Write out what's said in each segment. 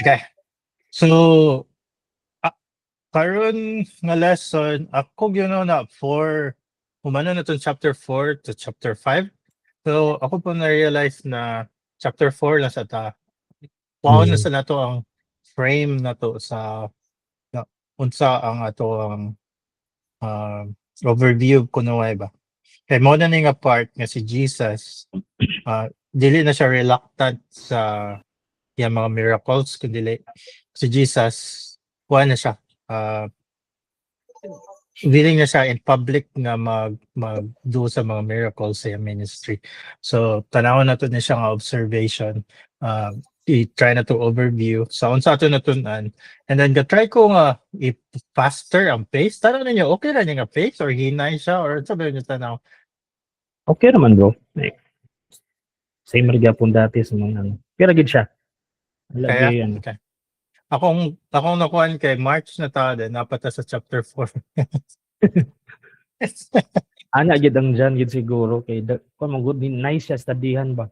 Okay. So, ah, karon nga lesson, ako na umano na itong chapter 4 to chapter 5. So, ako po na-realize na chapter 4 lang sa ta. Wow na Mm. sa nato ang frame na to sa na, unsa ang ato ang ah, overview kuno ba. Kay mo na ni nga part nga si Jesus, dili na siya reluctant sa yung mga miracles kundi si Jesus kuha na siya, willing na siya in public nga mag-do sa mga miracles sa iyang ministry. So tanawon nato na siya nga observation, i-try na to overview sa unsa ato natunan, and then ga-try ko nga i-faster ang pace. Tanaw ninyo okay ra niya nga pace or hinay siya or sabi niyo tanaw? Okay naman bro. Like, same ra gyapon dati sa mga ano. Pero gid siya. Kaya Lagi ano. okay. Akong nakuan kay March na ta din napata sa chapter 4. Ana gid ang dyan gid siguro kay kung mo good nice siya studyhan ba.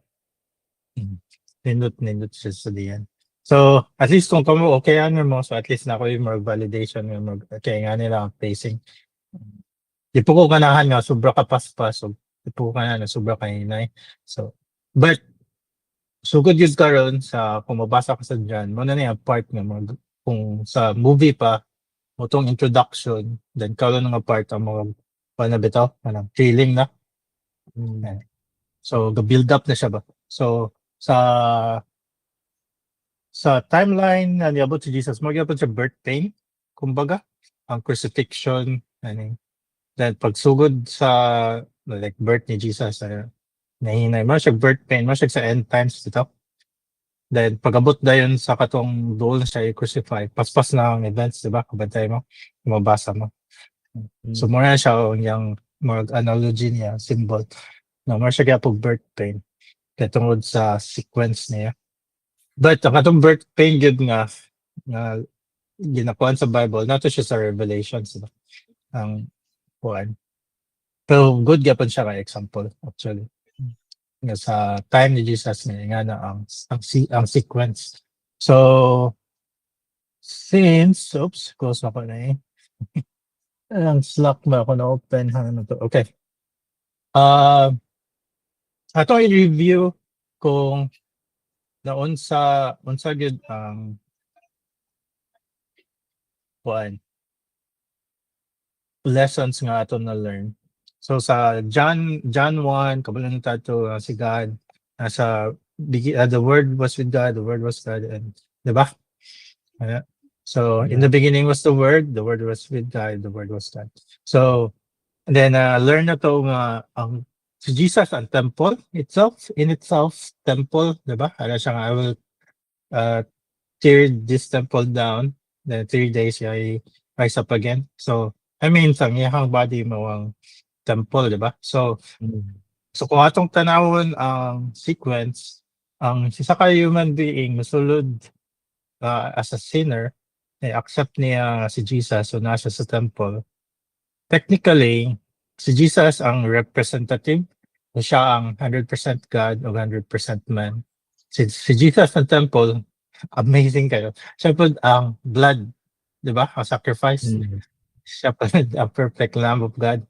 Nindot siya sa diyan. So, at least kung kamo okay ano mo, so at least na ako yung more validation, yung more, kaya nga nila ang pacing. Di po ko ganahan nga, sobra ka paspas, so di po ko ganahan, sobra ka hinay. So, but, sugod yun karon sa, kung mabasa ka sa dyan, mo na niya part nga, kung sa movie pa, mo tong introduction, then karon nga part ang mga, paano bitaw, feeling na. So, build up na siya ba? So, sa timeline na niabot si Jesus, mo gyapon sa birth pain, kumbaga, ang crucifixion, ano, then pagsugod sa like birth ni Jesus, nahinay mo siya birth pain, mo siya sa end times dito. Then pagabot dayon sa katong doon siya i-crucify, paspas na ang events, di ba? Kabantay mo, mabasa mo. So muna siya yung more analogy niya, symbol. No, more siya gyapon birth pain katungod sa sequence niya. But ang atong birth pain gid nga ginakuan sa Bible, nato siya sa Revelations, diba? Ang kuan. Pero good gyapon siya ka example actually. Nga sa time ni Jesus nga na ang sequence. So since close na ko na eh. Ang Slack ba ako na open ano to. Okay. Ato i-review kung unsa gyud ang kuan lessons nga ato na learn. So sa John 1, kabalan tato si God nasa the word was with God, the word was God, and di ba? So in the beginning was the word was with God, the word was God. So and then learn na to nga ang si Jesus ang temple in itself temple, di ba? Ano siya nga, I will tear this temple down, then 3 days I rise up again. So I mean sa iyang body mo ang temple, di ba? So kung atong tanawon ang sequence, ang isa ka human being masulod as a sinner, accept niya si Jesus, so nasa sa temple. Technically, si Jesus ang representative, so siya ang 100% God o 100% man. Si Jesus ng temple, amazing kayo. Siya po ang blood, di ba? Ang sacrifice. Siya po ang perfect Lamb of God.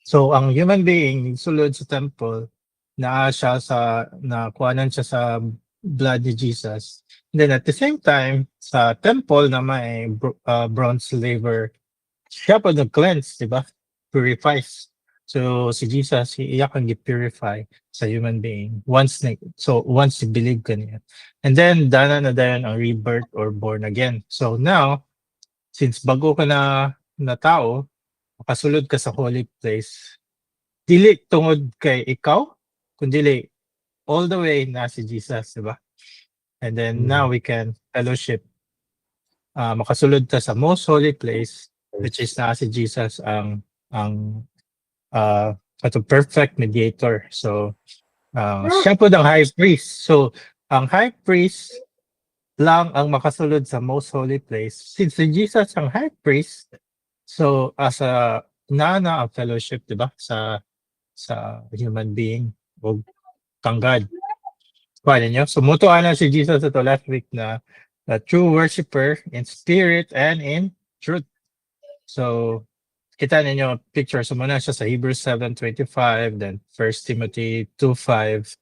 So ang human being sulod sa temple, nakuhanan siya sa blood ni Jesus. And then at the same time, sa temple na may bronze laver, siya pa nag-cleanse, di ba? Purifies. So si Jesus, iyak ang gi-purify sa human being once i-believe ka niya. And then dana na dayon ang rebirth or born again. So now, since bago ka na tao, makasulod ka sa holy place, dili tungod kay ikaw, kundi all the way na si Jesus, di ba? And then now we can fellowship. Makasulod ka sa most holy place, which is na si Jesus ang perfect mediator. So siya po ang high priest. So ang high priest lang ang makasulod sa most holy place. Since si Jesus ang high priest, so as a nana of fellowship, di ba? Sa human being o kang God. Paano nyo? So mutuan na si Jesus ito last week na a true worshiper in spirit and in truth. So, kita ninyo picture. So, muna siya sa Hebrews 7:25, then 1 Timothy 2:5.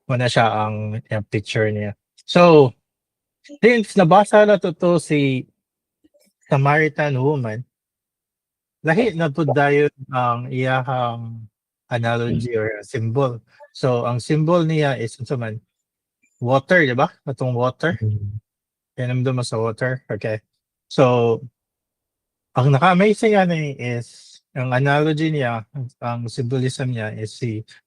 Muna siya ang picture niya. So, since nabasa na to si Samaritan woman, lahi na po dayon ang iyahang analogy or symbol. So, ang symbol niya is man, water, di ba? Itong water. Kinamdo mo sa water. Okay. So, ang naka-amazing is, ang analogy niya, ang symbolism niya is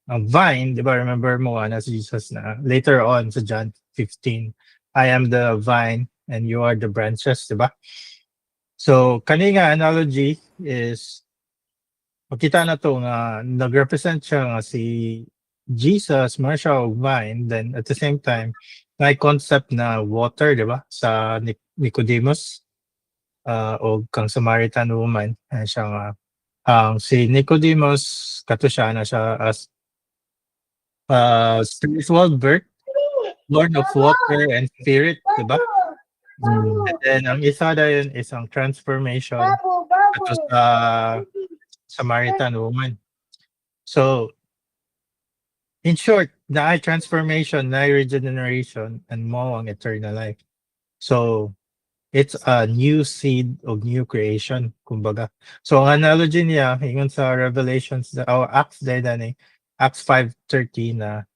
ang vine, di ba? Remember mo, si Jesus na later on sa John 15, I am the vine and you are the branches, di ba? So, kani nga analogy is, makita na to nga, nag-represent siya nga si Jesus, mga siya og vine, then at the same time, may concept na water, di ba? Sa Nicodemus, o kang Samaritan woman, siya nga, si Nicodemus, kato siya na siya as spiritual birth, born of water and spirit, di ba? And then, ang isa dayon is ang transformation kato sa Samaritan woman. So, in short, na transformation, na regeneration, and mo ang eternal life. So, it's a new seed of new creation, kumbaga. So, ang analogy niya, hingon sa Revelations, Acts dahil Acts 5:13 na,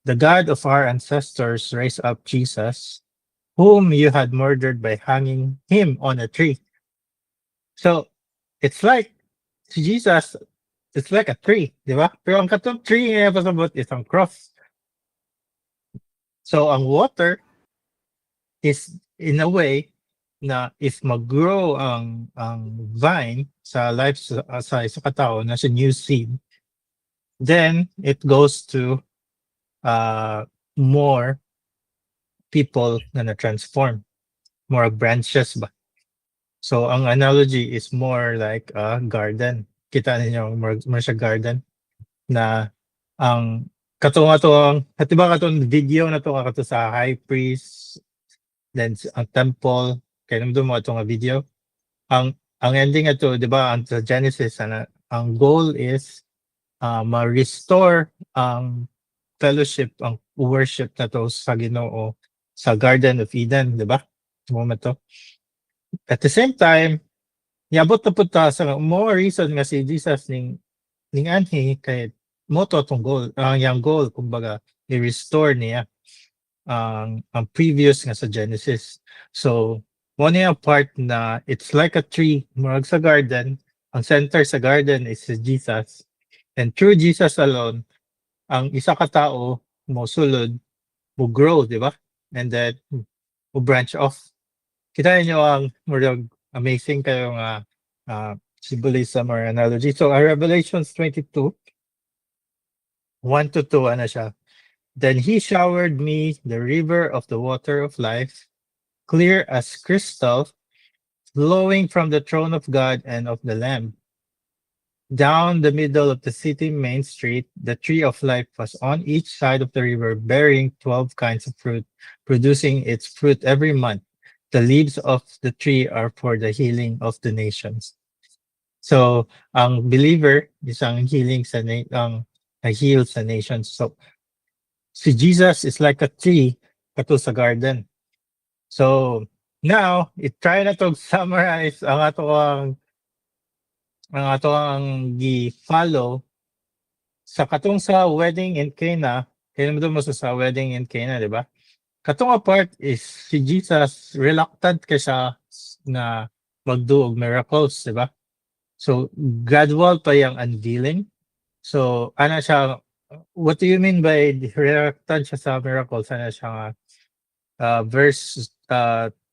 the God of our ancestors raised up Jesus, whom you had murdered by hanging him on a tree. So, it's like, si Jesus, it's like a tree, di ba? Pero ang katong tree nga pasabot is ang cross. So, ang water is, in a way, na if mag-grow ang vine sa life sa isa katao na sa new seed, then it goes to more people na na-transform. More branches ba? So, ang analogy is more like a garden. Kita ninyo, more siya garden na ang katong diba katong video na to kato sa high priest, then ang temple, kaya naman mo itong video. Ang ending ito, di ba, ang sa Genesis, ang goal is ma-restore ang fellowship, ang worship na to sa Ginoo sa Garden of Eden, di ba? Moment to. At the same time, niabot na po ta sa more reason nga si Jesus ning anhi kay mo to tong goal, ang goal, kumbaga, i-restore niya ang previous nga sa Genesis. So, one yung part na it's like a tree, murag sa garden, ang center sa garden is Jesus. And through Jesus alone, ang isa ka tao mo sulod, mo grow, di ba? And then, mo branch off. Kita niyo ang murag amazing kayo nga symbolism or analogy. So, Revelations 22, 1-2, ano siya? Then he showered me the river of the water of life, clear as crystal, flowing from the throne of God and of the Lamb. Down the middle of the city main street, the tree of life was on each side of the river, bearing 12 kinds of fruit, producing its fruit every month. The leaves of the tree are for the healing of the nations. So, ang believer is ang healing sa heal sa nations. So, si Jesus is like a tree kato sa garden. So, now, try na to summarize ang ato ang gi-follow sa katong sa wedding in Cana. Kaya naman mo sa wedding in Cana, di ba? Katong part is si Jesus reluctant ka siya na magdo og miracles, di ba? So, gradual pa yung unveiling. So, ana siya, what do you mean by reluctant siya sa miracles? Ana siya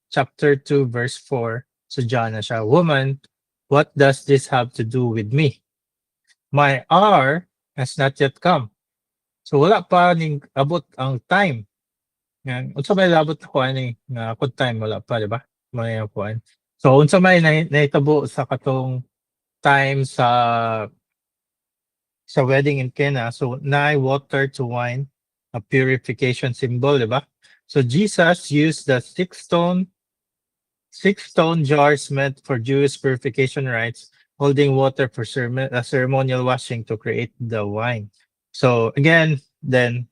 chapter 2, verse 4. So, John na siya, woman, what does this have to do with me? My hour has not yet come. So, wala pa ning abot ang time. Yan. Unsa may labot ko nga kung time wala pa, di ba? May kuan. So, unsa may nahitabo sa katong time sa wedding in Cana. So, na water to wine, a purification symbol, di ba? So, Jesus used the 6 stone 6 stone jars meant for Jewish purification rites, holding water for ceremonial washing to create the wine. So again, then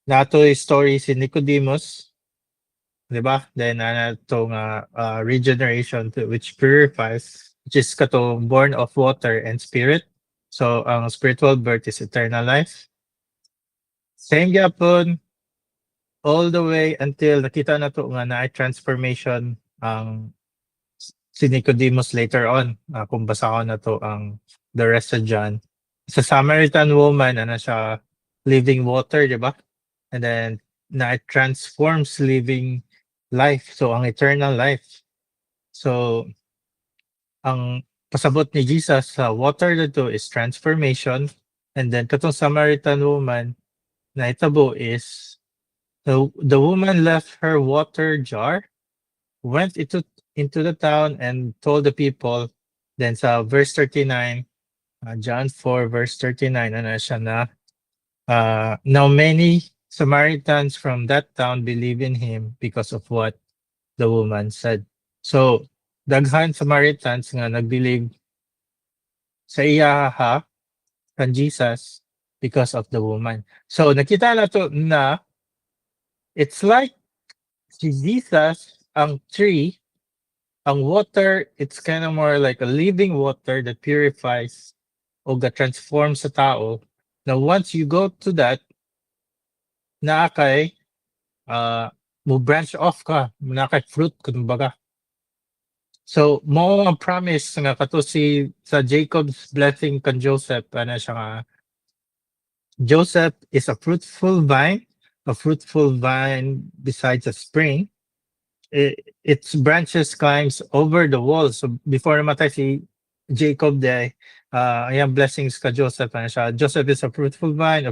nato story si Nicodemus, 'di ba? Then to nga regeneration which purifies, which is katong born of water and spirit. So ang spiritual birth is eternal life. Same gyapon all the way until nakita na to nga na transformation ang si Nicodemus later on. Kung basa ko na to ang the rest of John. Sa Samaritan woman, ano siya, living water, di ba? And then, na it transforms living life. So, ang eternal life. So, ang pasabot ni Jesus sa water na to is transformation. And then, katong Samaritan woman, na itabo is, the woman left her water jar, went into the town and told the people. Then sa verse 39, John 4 verse 39, ano siya na, now many Samaritans from that town believe in him because of what the woman said. So, daghan Samaritans nga nag-believe sa iya kan Jesus because of the woman. So, nakita na to na it's like si Jesus, ang tree, ang water, it's kind of more like a living water that purifies o ga-transform sa tao. Now, once you go to that, naa kay mo branch off ka, na kay fruit kumbaga. So, mo ang promise nga kato si sa Jacob's blessing kan Joseph, ano siya nga, Joseph is a fruitful vine besides a spring. Its branches climbs over the wall. So before namatay si Jacob day, ayan blessings ka Joseph. Ano siya? Joseph is a fruitful vine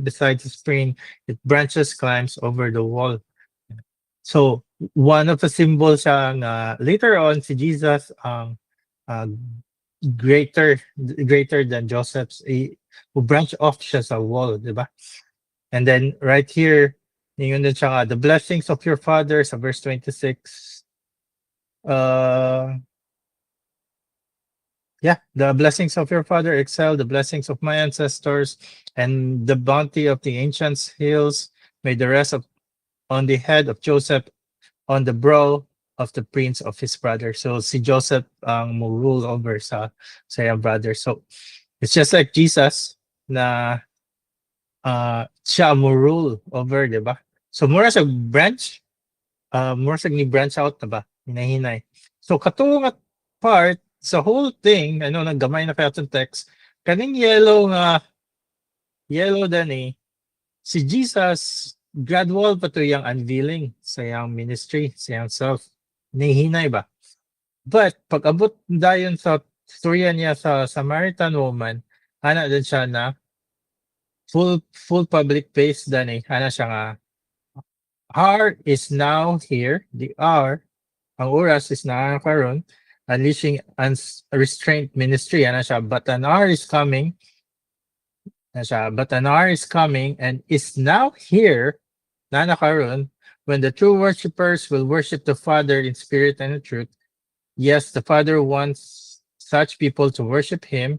besides a spring. It branches climbs over the wall. So one of the symbols siya nga later on si Jesus greater than Joseph's branch off siya sa wall, di ba? And then right here, yun din siya nga, the blessings of your father sa verse 26. Yeah, the blessings of your father excel the blessings of my ancestors, and the bounty of the ancients hills may the rest of on the head of Joseph, on the brow of the prince of his brother. So si Joseph ang mo rule over sa iyang brother. So it's just like Jesus na siya mo rule over, di ba? So mura sa branch, mura sa ni branch out na ba? Hinahinay. So katong part sa whole thing, ano naggamay na kaya itong text, kaning yellow dani, si Jesus gradual pa to yung unveiling sa yung ministry, sa yung self. Hinahinay ba? But pag abot dayon sa storya niya sa Samaritan woman, ana din siya na full public face dani, ana siya nga hour is now here. The hour, ang oras is na karon, unleashing unrestrained ministry. Ano siya? But an hour is coming. Ano siya? But an hour is coming and is now here, na karon, when the true worshippers will worship the Father in spirit and in truth. Yes, the Father wants such people to worship Him.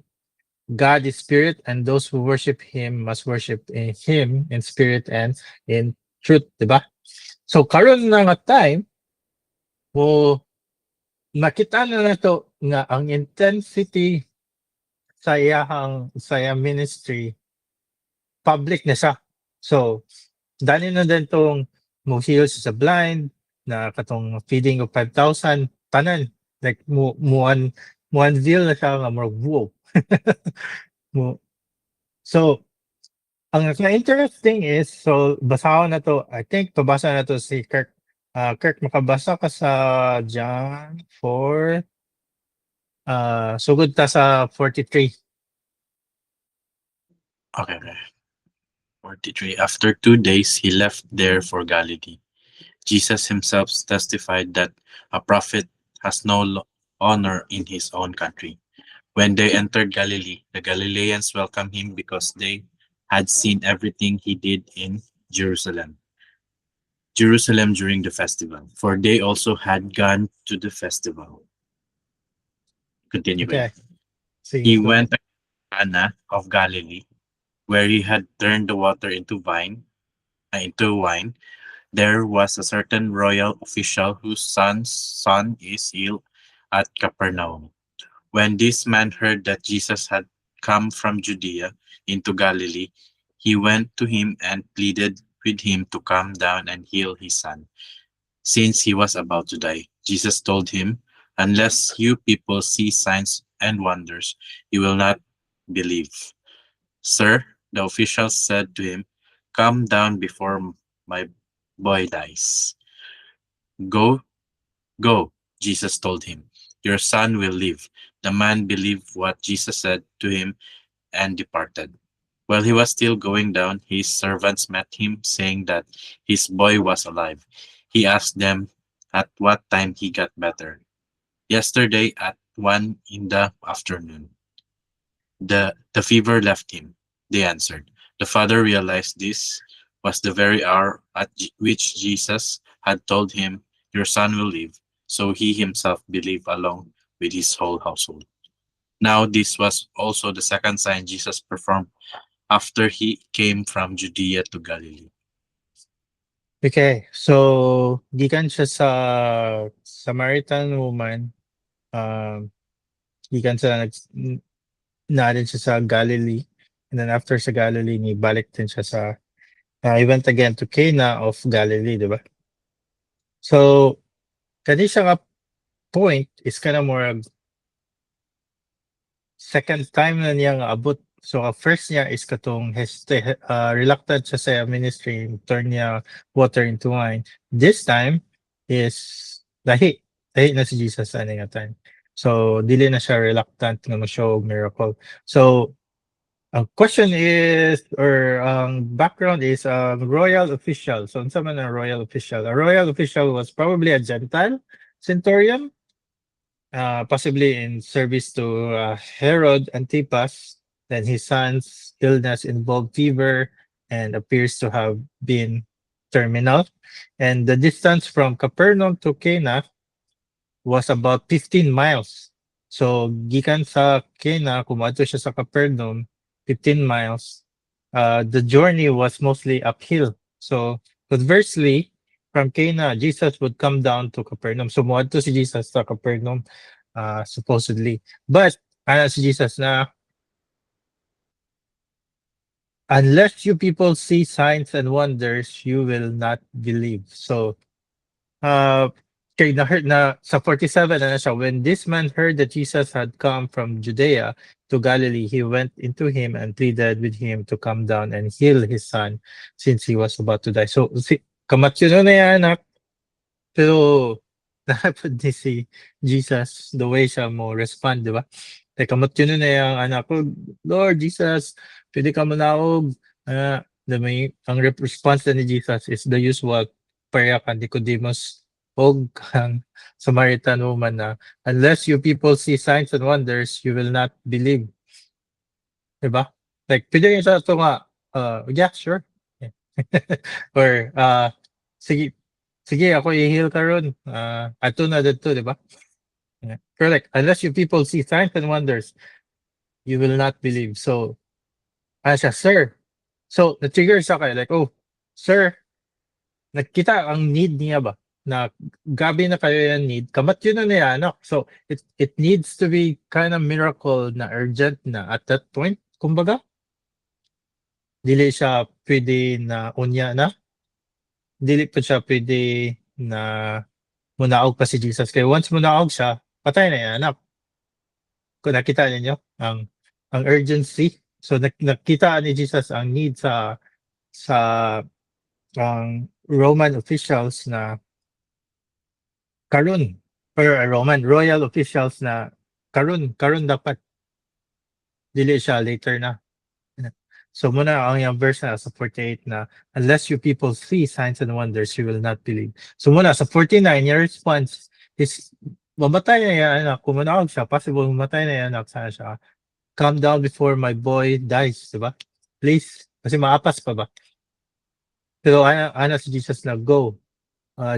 God is spirit, and those who worship Him must worship Him in spirit and in truth, diba? So karon na nga time mo nakita na nato nga ang intensity sa iyang ministry public na siya. So dali na din tong mo heal sa blind na katong feeding of 5,000 tanan like mo unveil na siya nga more wow. So ang interesting is, so basahan na to, I think pabasa na to si Kirk. Kirk, makabasa ka sa John 4, sugod ta sa 43. Okay. 43. After 2 days, he left there for Galilee. Jesus himself testified that a prophet has no honor in his own country. When they entered Galilee, the Galileans welcomed him because they had seen everything he did in Jerusalem. Jerusalem during the festival, for they also had gone to the festival. Continue. Okay. Sige, He go went ahead. to Cana of Galilee, where he had turned the water into wine. There was a certain royal official whose son's son is ill at Capernaum. When this man heard that Jesus had come from Judea into Galilee, he went to him and pleaded with him to come down and heal his son, since he was about to die. Jesus told him, "Unless you people see signs and wonders, you will not believe." "Sir," the official said to him, "come down before my boy dies." "Go, go," Jesus told him. "Your son will live." The man believed what Jesus said to him and departed. While he was still going down, his servants met him, saying that his boy was alive. He asked them at what time he got better. "Yesterday at 1 in the afternoon. The fever left him," they answered. The father realized this was the very hour at which Jesus had told him, "Your son will live." So he himself believed along with his whole household. Now this was also the second sign Jesus performed after he came from Judea to Galilee. Okay. So, gikan siya sa Samaritan woman. Gikan sa narin siya sa Galilee. And then after sa Galilee, balik din siya sa he went again to Cana of Galilee, di ba? So, kani siya nga point is kind of more second time na niya nga abot. So, first niya is katong reluctant siya sa ministry, turn niya water into wine. This time is lahi na si Jesus sa nga time. So, dili na siya reluctant nga mo-show miracle. So, ang question is, or background is royal official. So, unsa man ang royal official? A royal official was probably a Gentile centurion, possibly in service to Herod Antipas. Then his son's illness involved fever and appears to have been terminal. And the distance from Capernaum to Cana was about 15 miles. So, gikan sa Cana, kumadto siya sa Capernaum, 15 miles. The journey was mostly uphill. So, conversely, from Cana, Jesus would come down to Capernaum. So, muadto si Jesus sa Capernaum, supposedly. But, ano si Jesus na, unless you people see signs and wonders, you will not believe. So, kay na sa 47 na siya, when this man heard that Jesus had come from Judea to Galilee, he went into him and pleaded with him to come down and heal his son since he was about to die. So, kamatyo na yan, anak. Pero, napad ni si Jesus, the way siya mo respond, di ba? Like, kamatyo na yung anak ko, "Lord Jesus, pwede ka manaog." Ang response na ni Jesus is the usual prayer kan Nicodemus og kang Samaritan woman na, "Unless you people see signs and wonders, you will not believe." Diba? Like, pwede yung sa ito nga, yeah, sure. Or, sige, ako i-heal ka ron. Ato na dito, diba? Yeah. Pero like, unless you people see signs and wonders, you will not believe. So, siya, "Sir." So, na-trigger siya kayo, like, "Oh, sir, nakita ang need niya ba? Na gabi na kayo yan need, kamat yun na niya, anak." So, it needs to be kind of miracle na urgent na at that point, kumbaga. Dili siya pwede na unya na. Dili pa siya pwede na munaog pa si Jesus. Kaya once munaog siya, patay na yan, anak. Kung nakita ninyo, ang urgency. So, nakita ni Jesus ang need sa Roman officials na karon, or Roman royal officials na karon dapat, dili siya later na. So muna ang yung verse na sa 48 na, "Unless you people see signs and wonders, you will not believe." So muna sa 49, your response is, mamatay na yan anak. Kung manawag siya, possible mamatay na yan anak. Sana siya, "Come down before my boy dies." Diba? Please. Kasi maapas pa ba? Pero ana si Jesus na, "Go."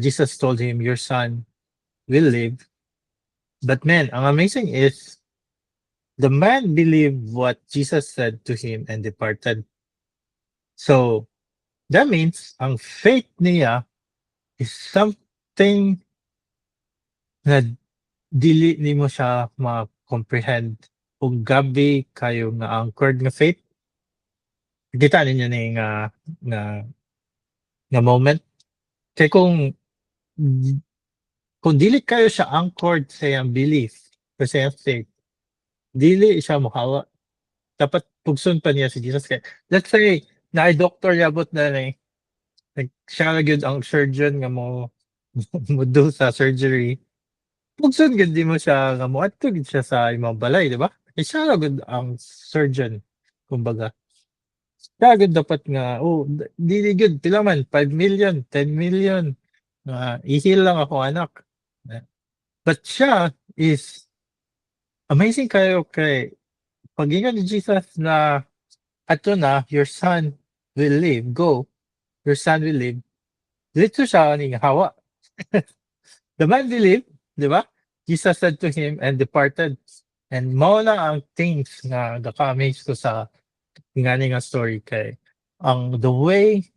Jesus told him, your son will live. But man, ang amazing is, the man believed what Jesus said to him and departed. So, that means, ang faith niya is something na dili nimo siya ma-comprehend. Kung gabi kayo nga anchored nga faith, kita ninyo ni nga moment. Kay kung dili kayo siya anchored sa iyang belief, sa iyang faith, dili siya mohawa. Dapat pugson pa niya si Jesus. Kay, let's say, na-doctor yabot na siya na gyud ang surgeon nga mo do sa surgery. Pugson gud di mo siya nga mo adto gid siya sa imong balay, di ba? Siya na gud ang surgeon, kumbaga. Siya gud dapat nga, dili gud pila man 5 million, 10 million. I-heal lang ako anak. But siya is amazing kayo kay pag-ingon ni Jesus na ato na, your son will live, go, your son will live. Dito siya ning hawa. The man believed, di ba? Jesus said to him and departed. And mao na ang things nga gaka-amaze ko sa ingani nga story kay the way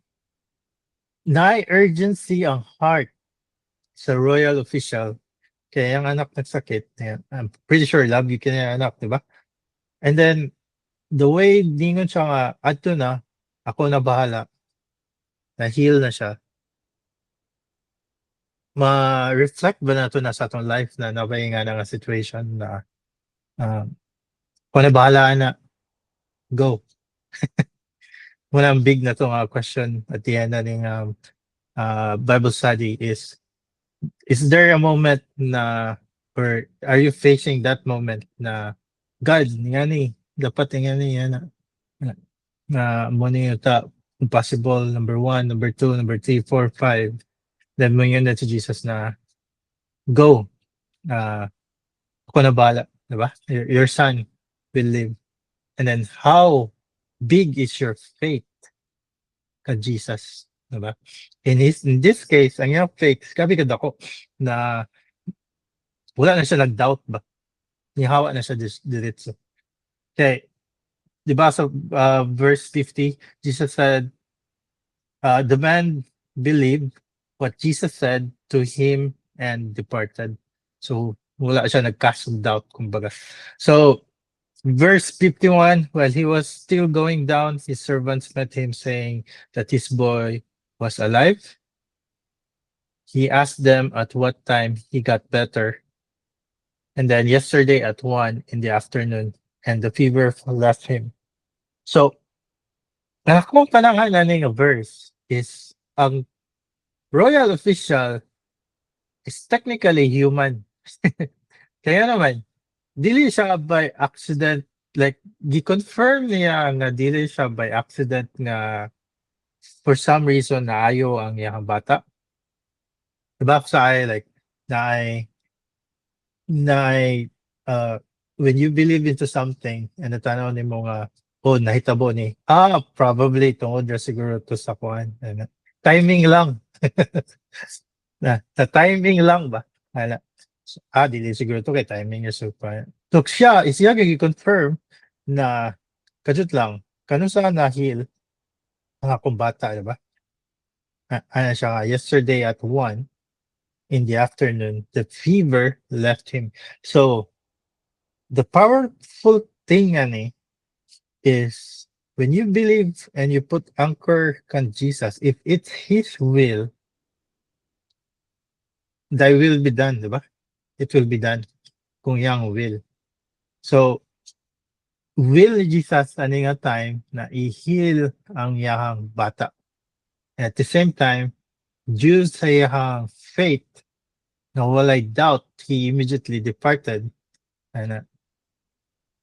na urgency ang heart sa royal official kaya ang anak nagsakit. I'm pretty sure love you kaya anak, di ba? And then the way ningon siya nga adto na, ako na bahala, na heal na siya. Ma-reflect ba na ito na sa atong life na nabay nga nga situation na kung na bahala na, go. Muna ang big na ito nga question at the end na ng Bible study is there a moment na, or are you facing that moment na God, nga ni, dapat nga ni, na mo ni ta impossible, number 1, number 2, number 3, 4, 5. Then mo yun na si Jesus na go. Ako na bahala, diba? Your son will live. And then how big is your faith ka Jesus, diba? In this case, ang iyang faith, kabi ka dako na wala na siya nag-doubt ba? Nihawa na siya diretso. Okay, diba sa verse 50, Jesus said, the man believed what Jesus said to him and departed. So, wala siya nag-cast of doubt, kumbaga. So, verse 51, while he was still going down, his servants met him saying that his boy was alive. He asked them at what time he got better. And then yesterday at 1 in the afternoon, and the fever left him. So, kung panangan na ng verse is ang royal official is technically human. Kaya naman, dili siya by accident, like, gi-confirm niya nga dili siya by accident nga for some reason naayo ang iyang bata. Diba sa like, when you believe into something, and natanaw ni mo nga, nahitabo ni, probably tungod na siguro to sa kuan. Timing lang. na timing lang ba? Dili siguro to kay timing is super. So siya gi-confirm na kadut lang kanu sa na-heal ang akong bata, diba? Ano siya yesterday at 1 in the afternoon, the fever left him. So the powerful thing ani is when you believe and you put anchor on Jesus, if it's His will, thy will be done, diba? It will be done kung yang will. So, will Jesus ani nga time na i-heal ang iyang bata. At the same time, due sa iyang faith, na walay doubt, he immediately departed. And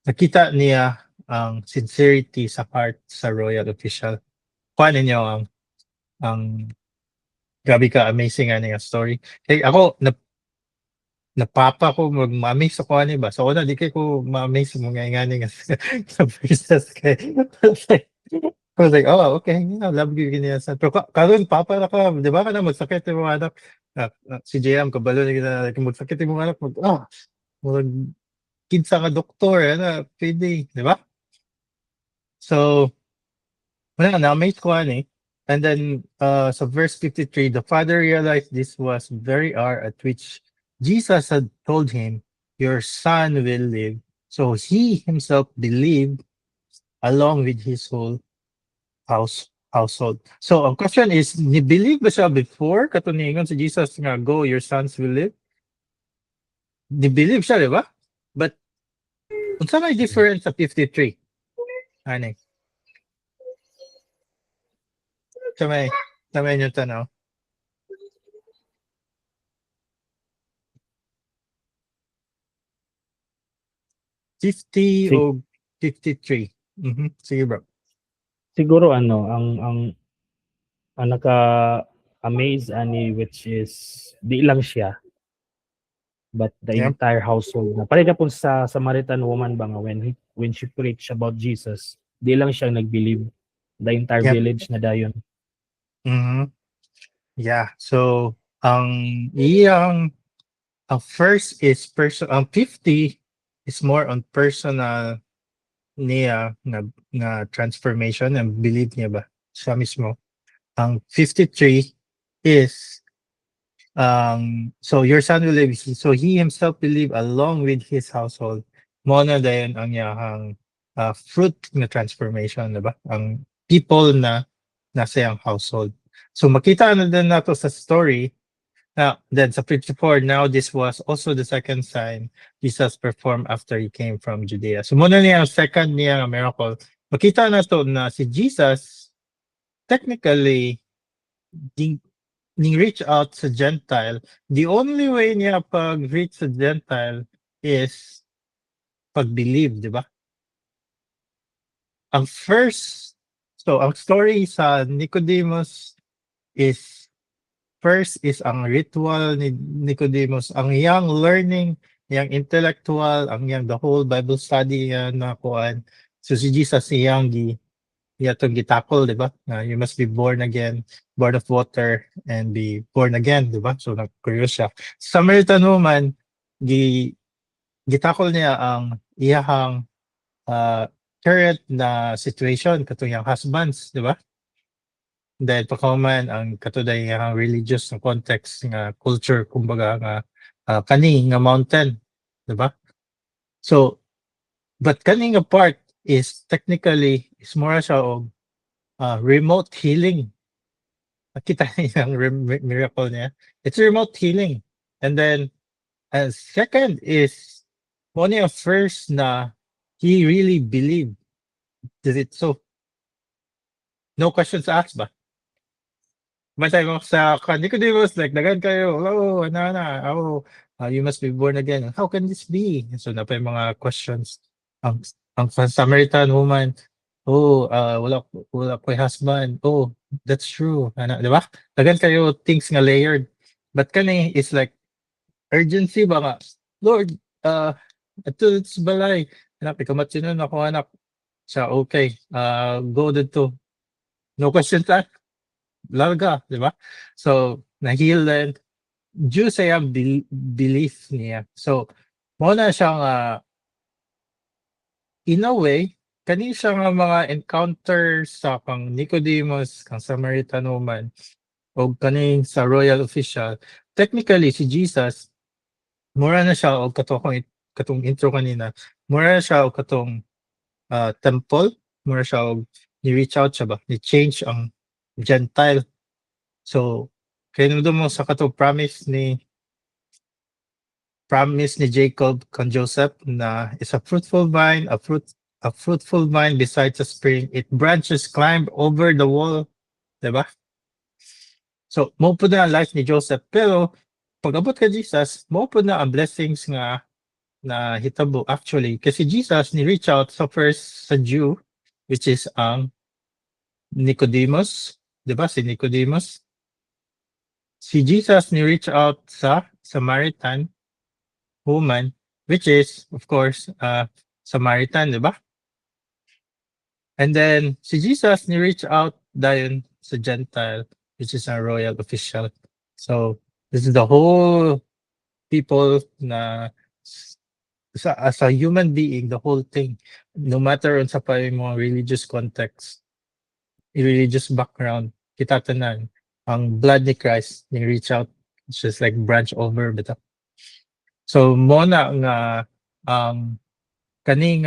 nakita niya ang sincerity sa heart sa royal official. Kuha ninyo ang grabe ka amazing nga story. Kaya ako napapa ko mag-amaze ako ani ba. So di kay ko ma-amaze mo nga sa verses kay I was like, oh, okay, yeah, love you ganyan sa. Pero karon papa na ka, di ba ka na magsakit yung mga anak. Si JM kabalo na gina like, magsakit yung mga anak mag kinsa ka doktor ana pwede, di ba? So wala na may ko eh. And then so verse 53, the father realized this was very hour at which Jesus had told him, your son will live. So he himself believed along with his whole household. So ang question is, ni-believe ba siya before katuningon si Jesus nga go, your sons will live? Ni-believe siya, di ba? But unsa may difference sa 53? Ani? Sa may yung tanaw. Sig- 50 o 53? Sige bro. Siguro ang naka-amaze ani which is di lang siya but the Yep. entire household na pareha po sa Samaritan woman ba nga when she preached about Jesus di lang siya nag-believe, the entire Yep. village na dayon. Yeah. So ang iyang ang first is ang 50 is more on personal niya na transformation and believe niya ba siya mismo. Ang 53 is so your son will live, so he himself believe along with his household. Mo na dayon ang iyang fruit na transformation, diba? Ang people na nasa iyang household. So makita na din nato sa story na then sa 54, now this was also the second sign Jesus performed after he came from Judea. So muna niya ang second niya miracle. Makita na to na si Jesus technically reach out sa Gentile. The only way niya pag-reach sa Gentile is pag-believe, di ba? Ang first, so ang story sa Nicodemus is first is ang ritual ni Nicodemus, ang young learning, yang intellectual, ang yang the whole Bible study na kuan. So si Jesus iyang itong gitakol, di ba? You must be born again, born of water, and be born again, di ba? So nag-curious siya. Samaritan woman, gitakol niya ang iyahang current na situation katong yang husbands, di ba? Dahil pagkaman ang katuday nga religious na context nga culture kumbaga nga kani nga mountain, di ba? So but kani nga part is technically is more siya og remote healing. Nakita niya ang miracle niya. It's remote healing. And then second is one of first na he really believed. Did it so? No questions asked ba? Matay mo sa Nicodemus, like, dagan kayo, you must be born again. How can this be? So, na pa yung mga questions. Ang Samaritan woman, wala ko husband. Oh, that's true. Di ba? Dagan kayo things nga layered. But kani is like, urgency ba nga? Lord, ito sa balay. Anak, ikamat sino na ako anak. Siya, okay, go dito. No questions asked. Larga, di ba? So, na-heal din. Due sa iyang belief niya. So, mo na siyang, in a way, kani siya nga mga encounter sa kang Nicodemus, kang Samaritan woman, o kani sa royal official. Technically, si Jesus, mura na siya, o katong intro kanina, mura na siya, o katong temple, mura siya, o ni-reach out siya ba? Ni-change ang Gentile. So, kaya mo sa katong promise ni Jacob kan Joseph na is a fruitful vine, a fruitful vine besides a spring. Its branches climb over the wall, diba? So, mo po na ang life ni Joseph. Pero, pag abot ka Jesus, mo po na ang blessings nga na hitabo actually. Kasi Jesus ni-reach out sa first sa Jew, which is ang Nicodemus, diba? Si Nicodemus. Si Jesus ni-reach out sa Samaritan woman, which is, of course, Samaritan, di ba? And then si Jesus ni-reach out dayon sa Gentile, which is a royal official. So this is the whole people na as a human being, the whole thing, no matter unsa pa yung mga religious context, religious background, kita tanan ang blood ni Christ ni reach out, it's just like branch over bitaw. So mo na nga kaning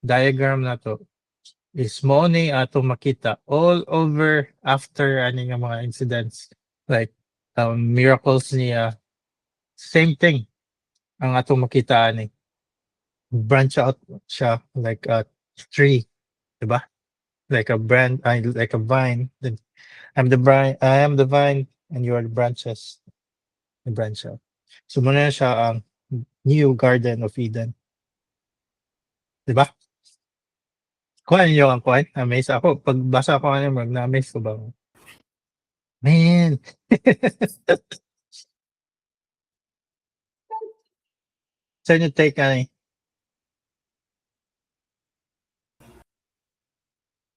diagram na to is mo ni ato makita all over after ani nga mga incidents like miracles niya, same thing ang ato makita ani, branch out siya like a tree, diba? Like a like a vine. Then I am the vine and you are the branches. The branch out. So muna na siya ang new Garden of Eden. Diba? Kuha niyo ang kuha. Amaze ako. Pagbasa ko ano, na-amaze ko ba? Man! Saan yung take ani?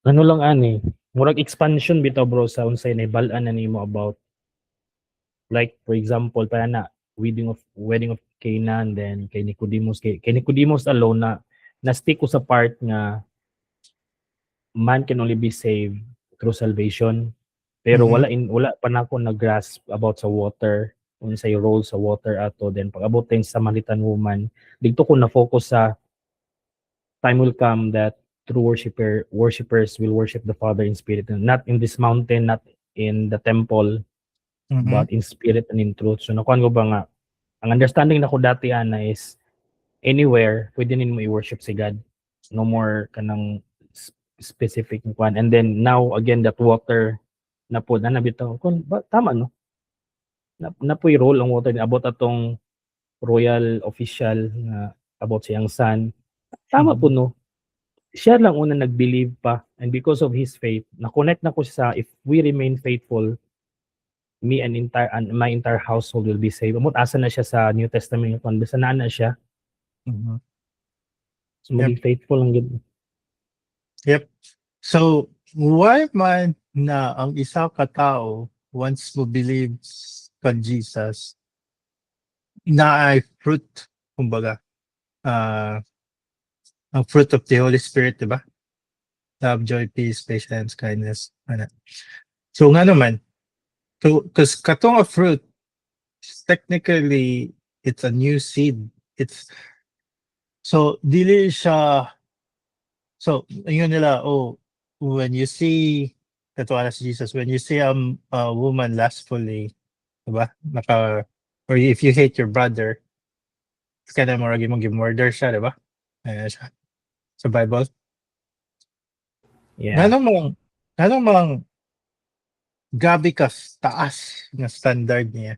Ano lang ani, murag expansion bitaw bro sa unsay nahibal-an na nimo about, like for example pa na wedding of Cana, and then kay Nicodemus alone na stick ko sa part nga man can only be saved through salvation, pero wala pa na ako nag-grasp about sa water, unsay role sa water ato. Then pag abot sa Samaritan woman, dito ko na focus sa time will come that true worshippers will worship the Father in spirit, and not in this mountain, not in the temple, but in spirit and in truth. So nakuha ko ba nga, ang understanding na ko dati ana is anywhere pwede nimo i-worship si God, no more kanang specific kwan. And then now again that water na po na nabitaw kun ba tama no, na po i-role ang water abot atong royal official na about siyang son, tama po no. Siya lang una nag-believe pa, and because of his faith, na-connect na ko sa if we remain faithful, me and my entire household will be saved. Amot asa na siya sa New Testament kung basta na siya. So maging faithful lang yun. Yep. So why man na ang isa ka tao once mo believes kan Jesus na ay fruit, kumbaga, ang fruit of the Holy Spirit, diba? Love, joy, peace, patience, kindness. Ano. So nga naman, because katong a fruit, technically, it's a new seed. It's, so, dili siya, so, yun nila, when you see, katuwa na si Jesus, when you see a woman lustfully, diba? Or if you hate your brother, it's kind of more mong murder siya, diba? Ayan siya. Sa Bible. Yeah. Ganong mang gabi ka taas na standard niya.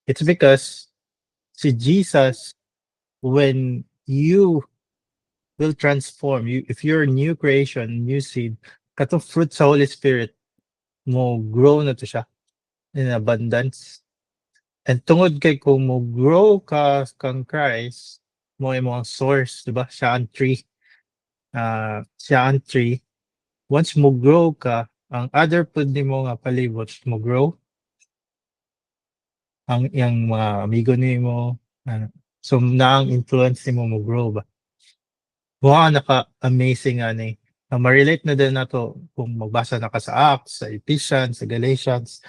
It's because si Jesus, when you will transform, if you're a new creation, new seed, katong fruit sa Holy Spirit, mo grow na to siya in abundance. And tungod kay kung mo grow ka kang Christ, mo yung mga source, diba? Siya ang tree. Once mo grow ka, ang other pud nimo nga palibot mo grow. Ang yang mga amigo nimo, so naang influence nimo mo grow ba. Wow, naka-amazing ani. Ma-relate na din nato kung magbasa na ka sa Acts, sa Ephesians, sa Galatians,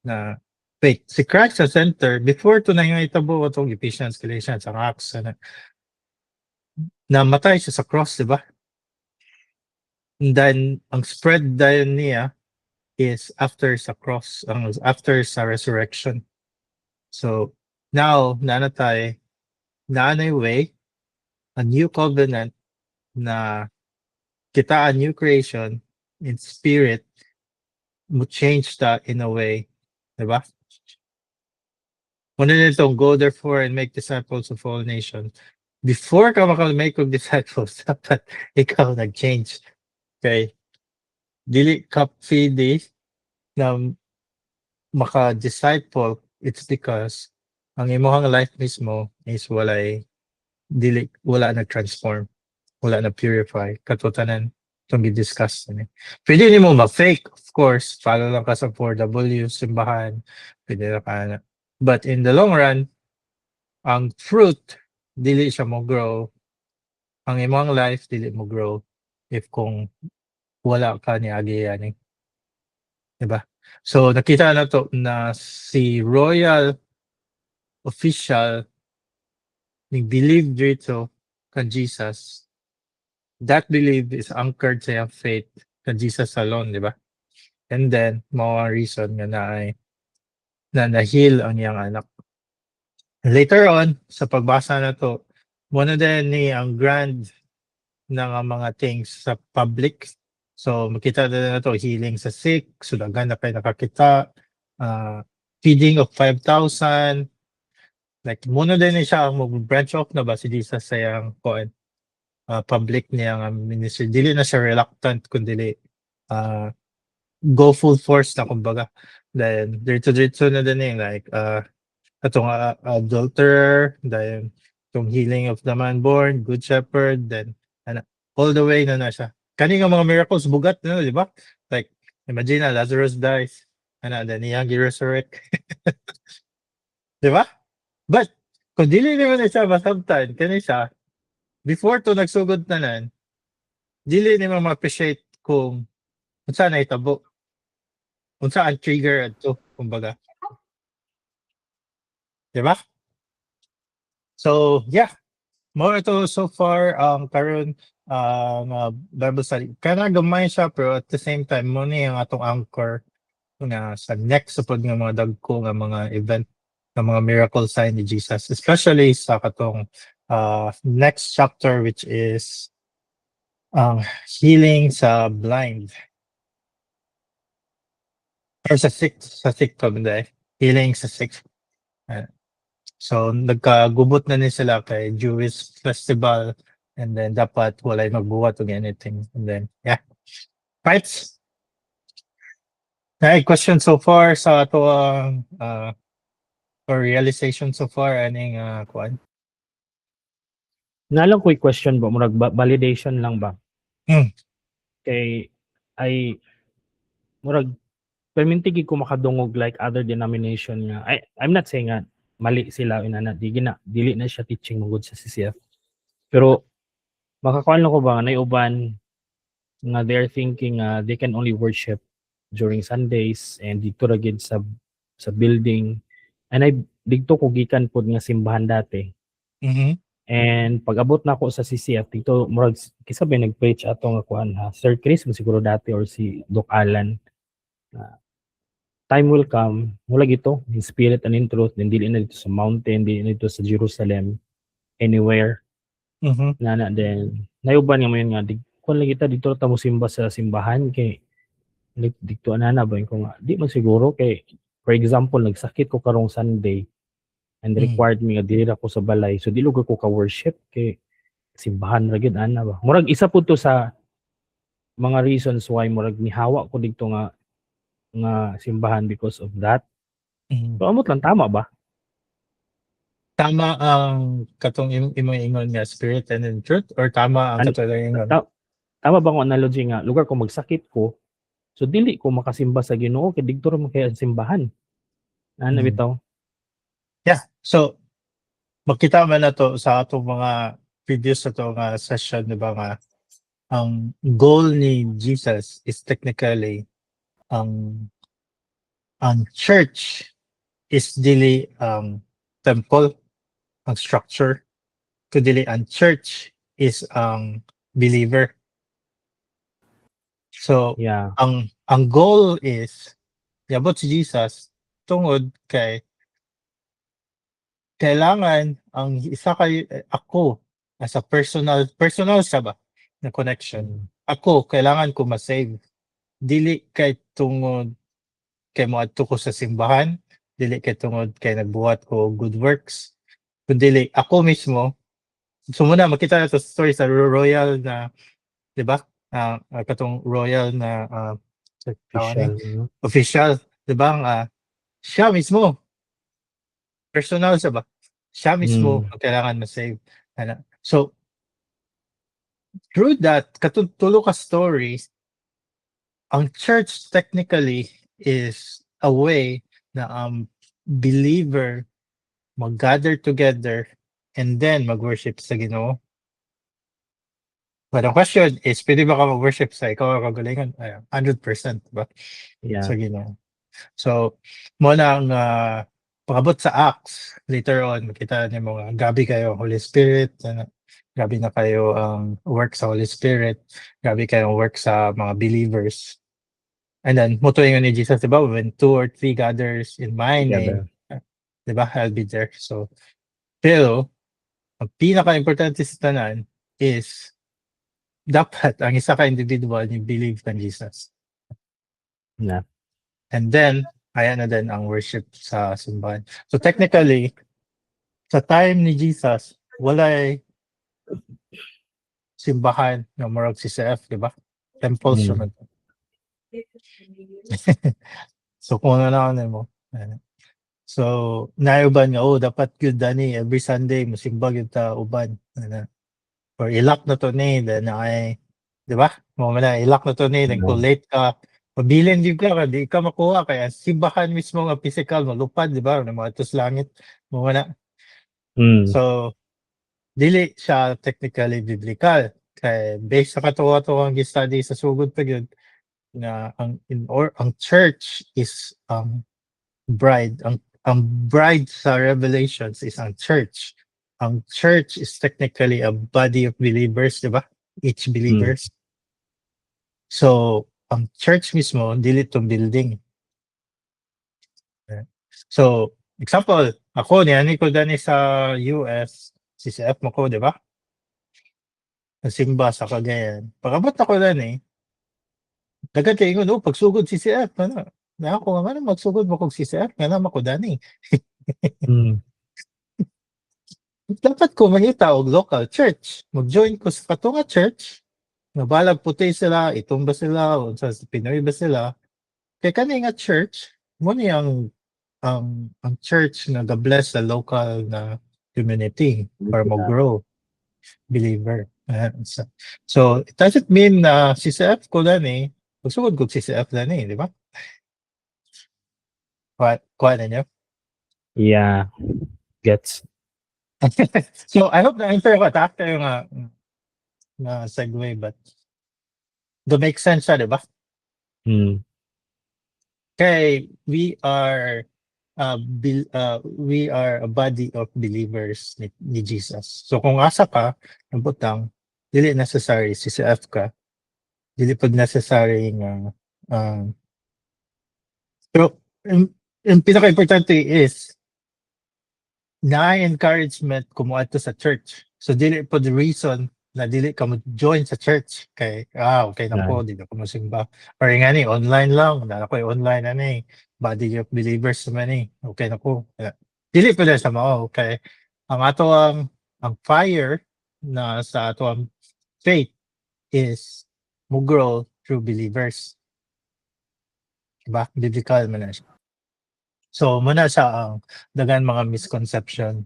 na wait, si Christ sa center before to na yung itabo itong Ephesians, Galatians, ang Acts, namatay siya sa cross, di ba? And then, ang spread dahil niya is after sa cross, after sa resurrection. So, now, naanay way, a new covenant na kita a new creation in spirit, mo change that in a way, diba? Muna nitong go therefore and make disciples of all nations. Before ka make of disciples, dapat ikaw nag-change. Okay? Dili ka pwede na maka-disciple, it's because ang imong life mismo is wala nag-transform. wala na purify katutanan itong gi-discuss ni. Pwede nimo ma-fake, of course, follow lang ka sa 4W simbahan, pwede na ka na. But in the long run, ang fruit dili siya mo grow, ang imong life dili mo grow if kung wala ka ni agi yani. Diba? So nakita na to na si royal official nag-believe dito kan Jesus. That belief is anchored sa iyang faith kan Jesus alone, di ba? And then, mao ang reason nga na na-heal ang iyang anak. Later on, sa pagbasa na to, muna din ni ang grand ng mga things sa public. So, makita na to, healing sa sick, sudagan na kayo nakakita, feeding of 5,000, like, muna din ni siya, mag-branch off na ba si Jesus sa iyang public niya nga ministry. Dili na siya reluctant, kundi go full force na kumbaga. Then, dito na din like, itong adulterer, then itong healing of the man born, good shepherd, then all the way na siya. Kani nga mga miracles, bugat na, di ba? Like, imagine na, Lazarus dies, then iyang gi-resurrect. Di ba? But, kung dili naman na siya masabtan, kani siya, before to nagsugod tanan, dili naman ma-appreciate kung unsa na itabo. Unsa ang trigger adto, kumbaga. Diba? So, yeah. More ito so far, karon nga Bible study. Kana gamay siya, pero at the same time, mo ni ang atong anchor nga sa next upod nga mga dagko nga mga event ng mga miracle sign ni Jesus, especially sa katong next chapter, which is healing sa blind or sa sick to binday, healing sa sick. So nagkagubot na ni sila kay Jewish festival, and then dapat walay magbuhat og anything, and then yeah, right. Ay, question so far sa ato or realization so far aning kuan. Nalang ko'y question ba, murag validation lang ba? Hmm. Kay, murag, permintigi ko makadungog like other denomination nga. I'm not saying nga, mali sila, dili na siya teaching mugod sa CCF. Pero, makakuan lang ko ba, naiuban, nga they're thinking they can only worship during Sundays and dito ra gid sa building. And dito ko gikan pod nga simbahan dati. And pag-abot na ako sa CCF dito, murag kisabay nag-preach ato nga kuan Sir Chris siguro dati or si Doc Alan. Time will come, mula gito, in spirit and in truth, then dili na dito sa mountain, dili na dito sa Jerusalem, anywhere. Nana then nayuban nga mo yun nga, kung lagi ta dito ta mo simba sa simbahan kay dito anana ba ko nga di man siguro kay for example nagsakit ko karong Sunday and required me nga dili ako sa balay, so dili ko ka-worship kay simbahan ra gid ana ba. Murag isa pud to sa mga reasons why murag nihawa ko dito nga simbahan because of that. So amot lang tama ba? Tama ang katong imong ingon nga spirit and in truth, or tama ang katong ingon? Tama ba ang analogy nga lugar ko magsakit ko, so dili ko makasimba sa Ginoo kay dito ra man kay simbahan. Ano bitaw? Yeah. So makita man na to sa atong mga previous na to nga session, di ba nga ang goal ni Jesus is technically ang church is dili temple, ang structure, kundi ang church is ang believer. So Yeah. ang goal is yabot si Jesus tungod kay kailangan ang isa kay ako as a personal siya ba na connection. Ako kailangan ko ma-save, dili kay tungod kay moadto ko sa simbahan, dili kay tungod kay nagbuhat ko good works, kundi ako mismo. So muna makita na to story sa royal na, di ba? Katong royal na official, di ba? Siya mismo personal siya ba? Siya mismo ang kailangan ma-save. So through that, katutulo ka stories, ang church technically is a way na ang believer mag-gather together and then mag-worship sa Ginoo. But the question is, pwede ba ka mag-worship sa ikaw ang kagalingan? 100%, ba? Yeah. Sa Ginoo. So, mo na ang pagabot sa Acts, later on, makita niyo mga gabi kayo, Holy Spirit, grabe na kayo ang work sa Holy Spirit, grabe kayo ang work sa mga believers. And then, muto yung ni Jesus, diba? When 2 or 3 gathers in my Together. name, diba? I'll be there. So, pero, ang pinaka-importante sa tanan is, dapat ang isa ka individual yung believe kan Jesus. Yeah. And then, ayan na din ang worship sa simbahan. So technically, sa time ni Jesus, walay simbahan ng Morag CCF, di ba? Temples naman. So kung ano na mo. So, naiuban nga, dapat good ni every Sunday, musimbag yung uban. Or ilak na to ni, then ay, di ba? Mo na ilak na to ni, then kung late ka, pabilin din ka, di ka makuha, kaya simbahan mismo nga physical, malupad, di ba? Mga tos langit, mo na. So, dili siya technically biblical. Kaya based sa katuwa-tuwang study sa sugod pa yun, na ang church is bride. Ang bride sa Revelations is ang church. Ang church is technically a body of believers, di ba? Each believers. So, ang church mismo, dili itong building. So, example, ako, niyani ko gani sa US, CCF mo ko, di ba? Simba sa Cagayan. Pagabot ako gani, dagat kayo ingon, pagsugod CCF, ano? Na ako, ano, magsugod mo kong CCF, nga naman ko dani. Dapat ko mangita og local church. Mag-join ko sa katunga church. Nabalag puti sila, itumba sila, o sa Pinoy ba sila. Kaya kani nga church, mo ni ang church na ga-bless sa local na community para mag-grow believer. So, it doesn't mean na CCF ko lang magsugod ko CCF lang di ba? Kuha na niyo? Yeah. Gets. So, I hope na-answer ko. After yung na segue, but to make sense siya, di ba? Okay, we are a body of believers ni Jesus. So, kung asa ka, ang butang, dili necessary CCF ka, dili pag necessary nga pero yung pinaka-importante is na-encouragement kumuadto sa church. So, dili po the reason na dili ka mag-join sa church. Kay, okay na po, dili ko masimba. Or nga ni, online lang. Dala ko online na ni. Body of believers naman okay na po. Dili po na sa mao. Okay. Ang ato ang fire na sa ato ang faith is grow through believers. Diba? Biblical man na siya. So, muna sa ang dagan mga misconception.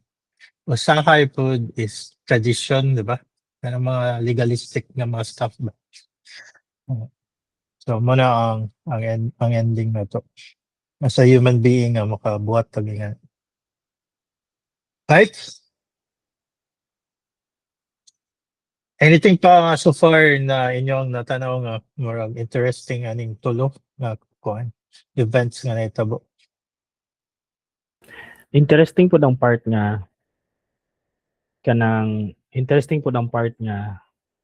Usahay food is tradition, di ba? Ano mga legalistic na mga stuff ba? So, muna ang ending na to. As a human being makabuhat tagingan. Right? Anything pa so far na inyong natanaw nga more interesting aning tulo na kuan events nga naitabo? Interesting po ang part nga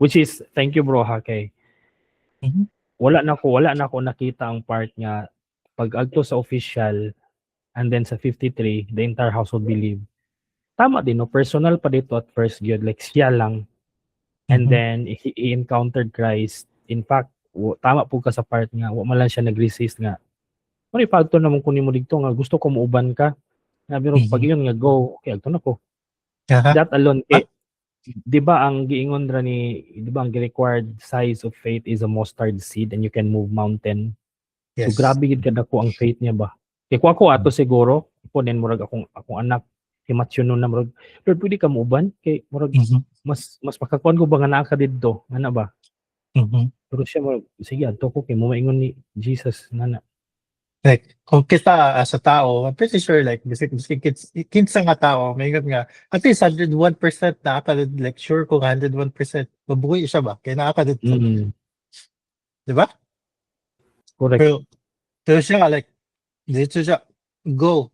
which is thank you bro ha kay wala na ko nakita ang part nga pag agto sa official and then sa 53 the entire household believe tama din no personal pa dito at first gyud like siya lang and then he encountered Christ. In fact tama po ka sa part nga wa man lang siya nag-resist nga ano ipagto namon kunin mo dito nga gusto ko muuban ka nga pero pag yun nga go okay agto na ko. That alone di ba ang giingon ra ni di ba ang required size of faith is a mustard seed and you can move mountain. Yes. So grabe gid kada ko ang faith niya ba. Kay ko ato siguro po din murag akong anak himatsyon na murag Lord pwede ka muuban kay murag Mhm. mas makakuan ko ba nga naa ka didto ana ba. Mhm. Pero siya murag sige adto ko kay mo maingon ni Jesus nana. Like, kung kita as a tao, I'm pretty sure like biski kinsa nga tao, mayingon nga at least 101% like sure kung 101% mabuhi siya ba kay naa ka dito, Mm, di ba? correct. Pero pero siya like dito siya go,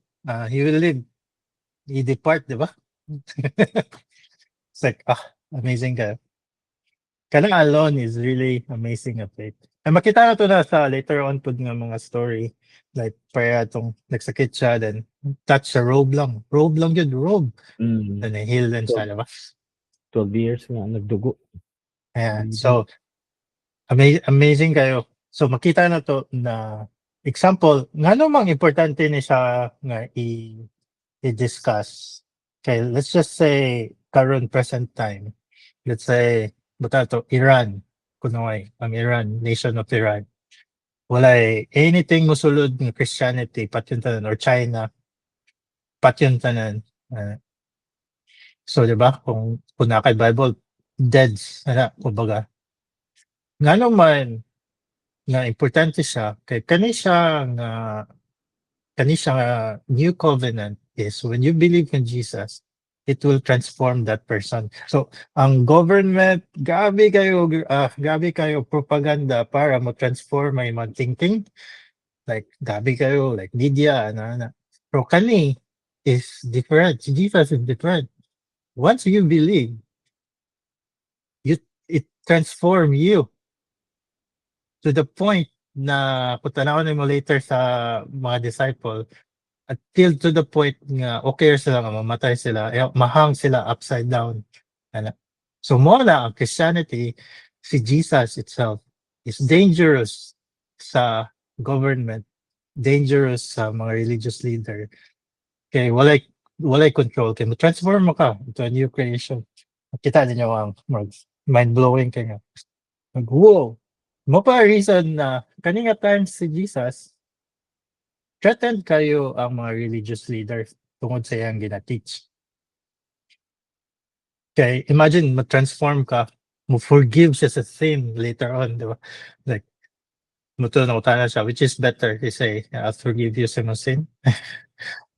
he will live, he depart, di ba? It's like amazing ka. Kanang alone is really amazing of it. Ay makita na to na sa later on pud nga mga story like para tong nagsakit siya then touch sa robe lang yun robe Mm, then heal din siya diba? 12 years nga nagdugo. Ayan. Mm. So amazing kayo. So makita na to na example ngano mang importante ni siya nga i-discuss. Okay, let's just say current present time. Let's say buta to Iran kunway ang Iran, nation of Iran. Walay anything mosulod ng Christianity patyon tanan or China patyon tanan. So 'di ba kung na kay Bible deads ana kumbaga. Ngano man nga importante siya kay kani siya nga new covenant is when you believe in Jesus it will transform that person. So ang government grabe kayo propaganda para mo-transform ang imong thinking. Like gabi kayo like media ana. Pero kani is different. Si Jesus is different. Once you believe, it transform you to the point na kung tanawin mo later sa mga disciple until to the point nga okay sila nga mamatay sila mahang sila upside down ana. So mo na ang Christianity si Jesus itself is dangerous sa government, dangerous sa mga religious leader kay walay control kay mo-transform mo ka into a new creation. Kita ninyo ang mind-blowing kay nga. Wow! Mo pa reason na kani nga times si Jesus threatened kayo ang mga religious leaders tungod sa iyang gina-teach. Kay imagine ma-transform ka, mo forgive siya sa sin later on, di ba? Like muto na utana siya, which is better he say, I'll forgive you sa mga sin.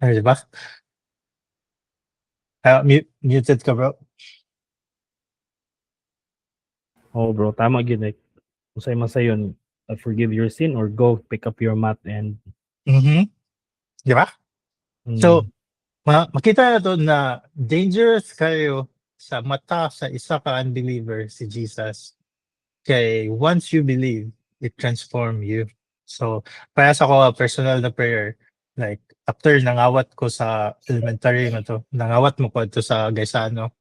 Ay, di ba? Muted ka bro. Oh bro, tama gyud like usay masayon forgive your sin or go pick up your mat and Mhm. Di ba? mm, So makita na to na dangerous kayo sa mata sa isa ka unbeliever si Jesus. Kay once you believe, it transform you. So para sa ko personal na prayer, like after nangawat ko sa elementary na to, nangawat mo ko to sa Gaisano.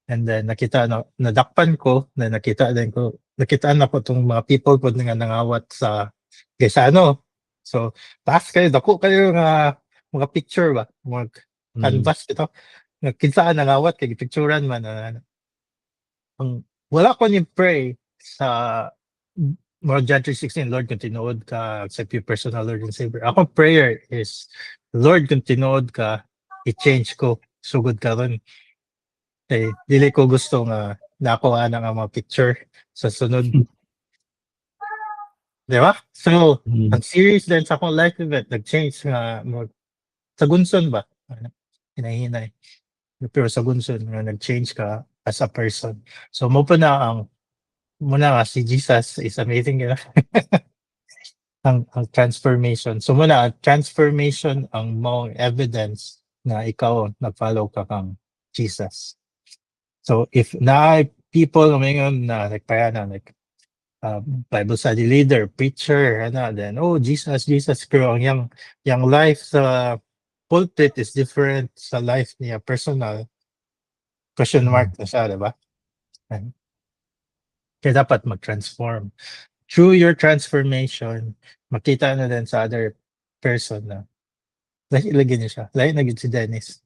And then nakita nadakpan ko, na nakita na ko tong mga people po nga nangawat sa Gaisano. So taas kayo, dako kayo nga mga picture ba? Mga canvas ito. Kinsaan nangawat kay picturean man ang wala ko ni pray sa mga John 3:16, Lord kung tinuod ka accept you personal Lord and Savior. Ako prayer is Lord kung tinuod ka i-change ko sugod karon. Dili ko gusto nga nakuha na nga mga picture sa sunod. Di ba? So, ang series din sa akong life event, nag-change nga sa gunson ba? Hinahinay. Pero sa gunson nga nag-change ka as a person. So, mo pa na muna nga si Jesus is amazing yun. ang transformation. So muna, ang transformation ang mong evidence na ikaw nag-follow ka kang Jesus. So if na people ngayon na like Bible study leader, preacher, then Jesus, pero ang yung life sa pulpit is different sa life niya personal. Question mark na siya, diba? Kaya dapat mag-transform. Through your transformation, makita na din sa other person na ilagay niya siya. Lahat na si Dennis.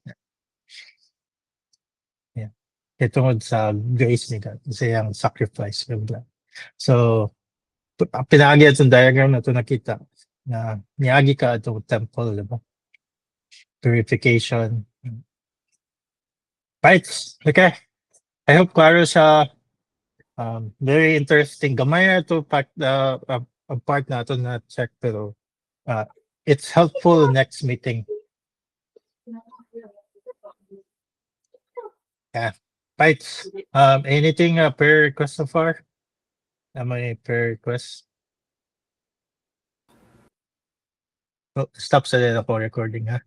Yeah. Kaya tungod sa grace ni God, sa yung sacrifice ng blood. So, pinagi at yung diagram na ito nakita na niagi ka itong temple, diba? Purification. Right. Okay. I hope klaro siya. Very interesting. Gamay na to part, a part na to na check pero it's helpful next meeting. Yeah. Right. Anything per request so far? May per request? Oh, stop sa din ako recording ha.